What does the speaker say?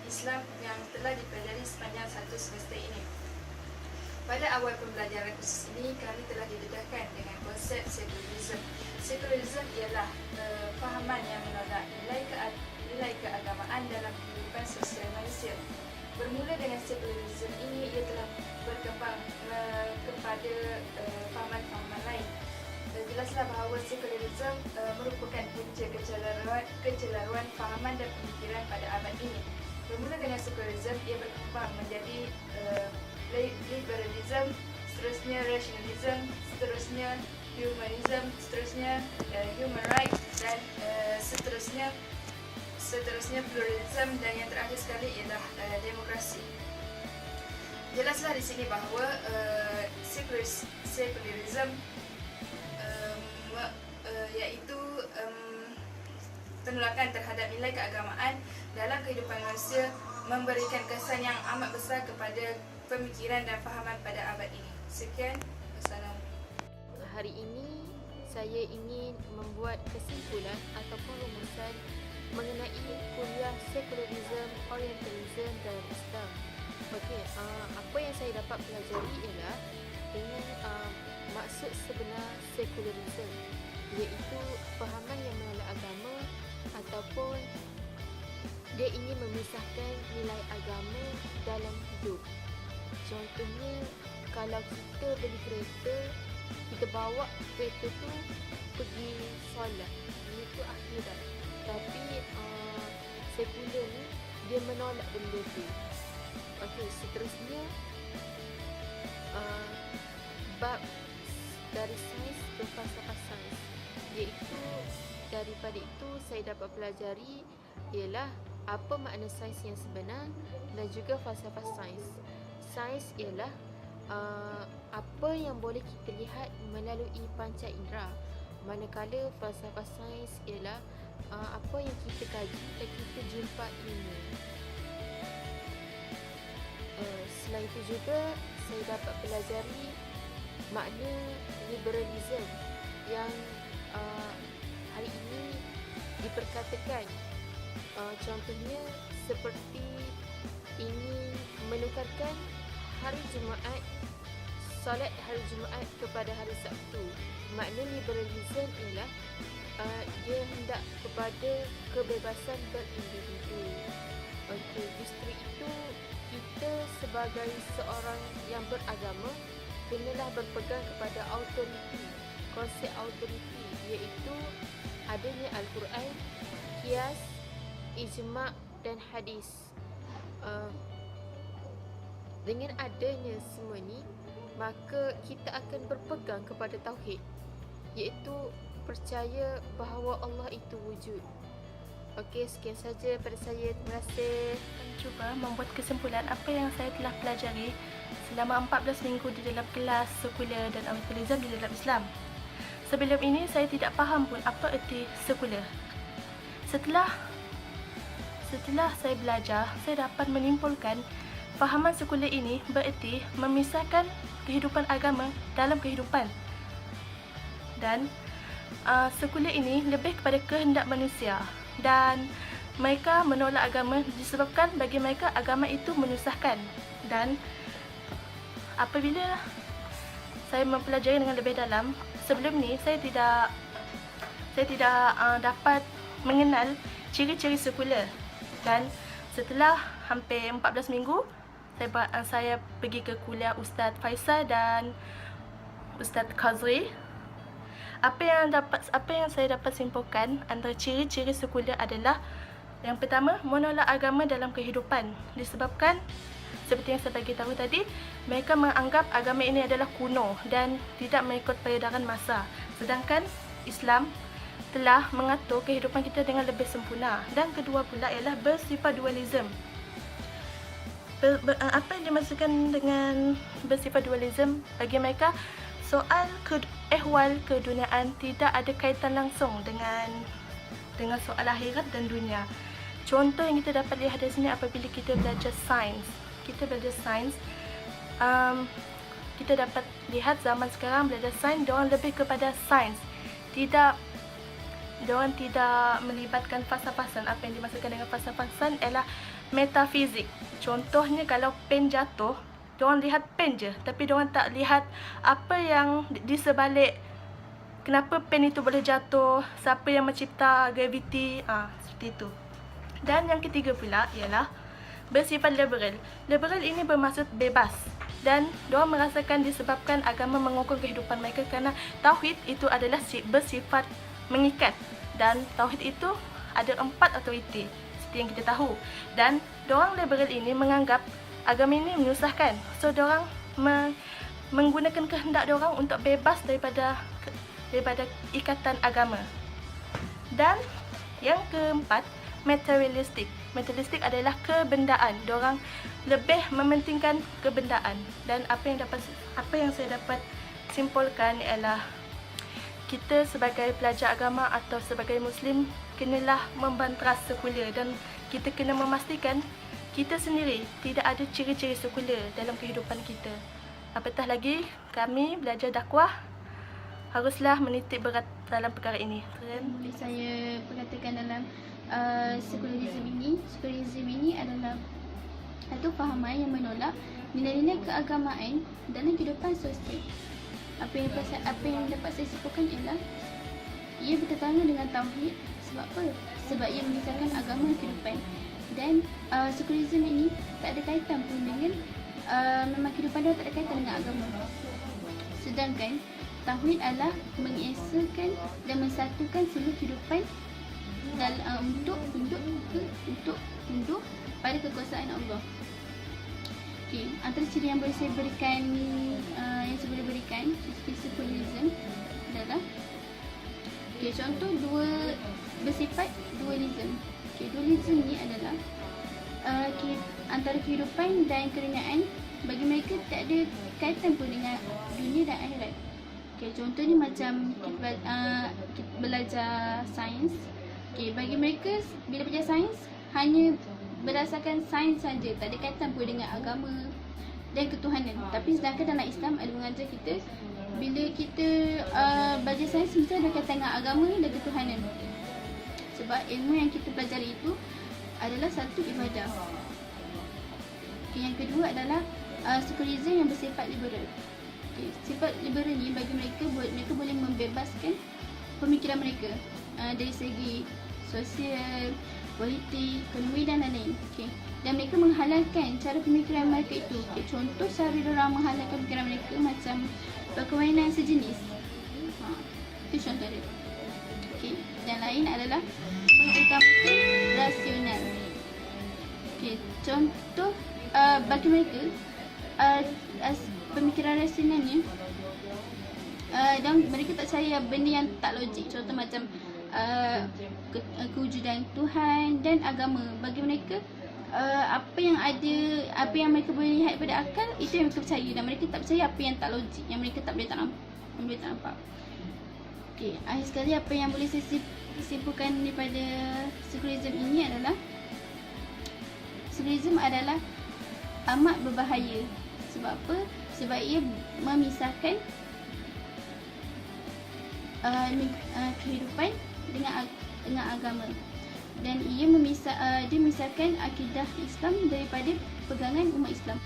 Islam yang telah dipelajari sepanjang satu semester ini. Pada awal pembelajaran kursus ini, kami telah didedahkan dengan konsep sekularisme. Sekularisme ialah fahaman yang menolak nilai keagamaan dalam kehidupan sosial manusia. Bermula dengan sekularisme ini, ia telah berkembang kepada fahaman-fahaman lain. Jelaslah bahawa sekularisme merupakan punca kecelaruan fahaman dan pemikiran pada abad ini. Bermula dengan sekularisme, ia berkembang menjadi liberalism, seterusnya rationalism, seterusnya humanism, seterusnya human rights, dan seterusnya pluralism, dan yang terakhir sekali ialah demokrasi. Jelaslah di sini bahawa sekularism iaitu penolakan terhadap nilai keagamaan dalam kehidupan manusia, memberikan kesan yang amat besar kepada pemikiran dan fahaman pada abad ini. Sekian, wassalamualaikum. Hari ini saya ingin membuat kesimpulan ataupun rumusan mengenai kuliah Secularism, Orientalism dalam Islam. Okey, apa yang saya dapat pelajari ialah dengan maksud sebenar Secularism, iaitu fahaman yang menolak agama ataupun dia ingin memisahkan nilai agama dalam hidup. Contohnya, kalau kita beli kereta, kita bawa kereta tu pergi solat, itu akhirat. Tapi sekular ni dia menolak benda tu. Okey, seterusnya bab dari sains ke falsafah sains, iaitu daripada itu saya dapat pelajari ialah apa makna sains yang sebenar dan juga falsafah sains. Sains ialah apa yang boleh kita lihat melalui panca indera, manakala falsafah sains ialah apa yang kita kaji dan kita jumpa ilmu. Selain itu juga saya dapat pelajari makna liberalism yang hari ini diperkatakan, contohnya seperti ingin menukarkan hari Jumaat, solat hari Jumaat kepada hari Sabtu. Makna liberalism ialah dia hendak kepada kebebasan berindividu. Okey, justru itu kita sebagai seorang yang beragama kenalah berpegang kepada autoriti, konsep autoriti, iaitu adanya Al-Quran, qiyas, ijma' dan hadis. Dengan adanya semua ni, maka kita akan berpegang kepada tauhid, iaitu percaya bahawa Allah itu wujud. Okey, sekian saja pada saya. Terima kasih. Cuba membuat kesimpulan apa yang saya telah pelajari selama 14 minggu di dalam kelas sekular dan orientalism di dalam Islam. Sebelum ini saya tidak faham pun apa erti sekular. Setelah saya belajar, saya dapat menyimpulkan fahaman sekular ini bererti memisahkan kehidupan agama dalam kehidupan. Dan sekular ini lebih kepada kehendak manusia, dan mereka menolak agama disebabkan bagi mereka agama itu menyusahkan. Dan apabila saya mempelajari dengan lebih dalam, sebelum ni saya tidak dapat mengenal ciri-ciri sekular. Dan setelah hampir 14 minggu, saya pergi ke kuliah Ustaz Faisal dan Ustaz Khazri. Apa yang saya dapat simpulkan antara ciri-ciri sekular adalah, yang pertama, menolak agama dalam kehidupan. Disebabkan seperti yang saya bagi tahu tadi, mereka menganggap agama ini adalah kuno dan tidak mengikut peredaran masa. Sedangkan Islam telah mengatur kehidupan kita dengan lebih sempurna. Dan kedua pula ialah bersifat dualism. Apa yang dimaksudkan dengan bersifat dualism? Bagi mereka, soal ehwal keduniaan tidak ada kaitan langsung dengan soal akhirat dan dunia. Contoh yang kita dapat lihat di sini apabila kita belajar sains. Kita dapat lihat zaman sekarang belajar sains, diorang lebih kepada sains. Diorang tidak melibatkan falsafah. Apa yang dimaksudkan dengan falsafah ialah metafizik. Contohnya kalau pen jatuh, diorang lihat pen je, tapi diorang tak lihat apa yang di sebalik kenapa pen itu boleh jatuh, siapa yang mencipta graviti, seperti itu. Dan yang ketiga pula ialah bersifat liberal. Liberal ini bermaksud bebas, dan diorang merasakan disebabkan agama mengukur kehidupan mereka kerana tauhid itu adalah bersifat mengikat, dan tauhid itu ada 4 autoriti seperti yang kita tahu. Dan diorang liberal ini menganggap agama ini menyusahkan, so diorang menggunakan kehendak diorang untuk bebas daripada ikatan agama. Dan yang keempat, materialistik. Materialistik adalah kebendaan. Diorang lebih mementingkan kebendaan. Dan apa yang saya dapat simpulkan ialah kita sebagai pelajar agama atau sebagai Muslim kenalah membantras sekular, dan kita kena memastikan kita sendiri tidak ada ciri-ciri sekular dalam kehidupan kita. Apatah lagi kami belajar dakwah haruslah menitik berat dalam perkara ini. Boleh saya perkatakan dalam sekularisme ini adalah satu fahaman yang menolak nilai-nilai keagamaan dalam kehidupan sosial. Apa yang dapat saya simpulkan ialah ia bertentangan dengan tauhid. Sebab apa? Sebab ia memisahkan agama dan kehidupan. Dan sekularisme ini tak ada kaitan pun dengan memang kehidupan dia tak ada kaitan dengan agama. Sedangkan tauhid adalah mengesakan dan mensatukan seluruh kehidupan untuk tunduk pada kekuasaan Allah. Okey, antara ciri yang boleh saya berikan sekularisme adalah contoh bersifat dualisme. Dualisme ni adalah antara kehidupan dan kerenaan bagi mereka tak ada kaitan pun dengan dunia dan akhirat. Contohnya macam kita belajar sains. Bagi mereka bila belajar sains hanya berdasarkan sains saja, tak ada kaitan pun dengan agama dan ketuhanan. Tapi sedangkan dalam Islam ada mengajar kita bila kita belajar sains mesti ada kaitan dengan agama dan ketuhanan. Sebab ilmu yang kita pelajari itu adalah satu ibadah. Yang kedua adalah sekularisme yang bersifat liberal. Sifat liberal ni bagi mereka boleh membebaskan pemikiran mereka dari segi sosial, politik, ekonomi dan lain-lain. Dan mereka menghalalkan cara pemikiran mereka itu. Contoh cara diorang menghalalkan pemikiran mereka macam perkahwinan sejenis. Itu contoh dia. Dan lain adalah mengutamakan rasional. Contoh bagi mereka pemikiran rasional ni dan mereka tak percaya benda yang tak logik. Contoh macam kewujudan Tuhan dan agama. Bagi mereka apa yang mereka boleh lihat pada akal itu yang mereka percaya, dan mereka tak percaya apa yang tak logik, yang mereka tak boleh nampak. Akhir sekali apa yang boleh saya simpulkan daripada sekularisme ini adalah sekularisme adalah amat berbahaya. Sebab apa? Sebab ia memisahkan kehidupan dengan agama, dan ia memisahkan akidah Islam daripada pegangan umat Islam.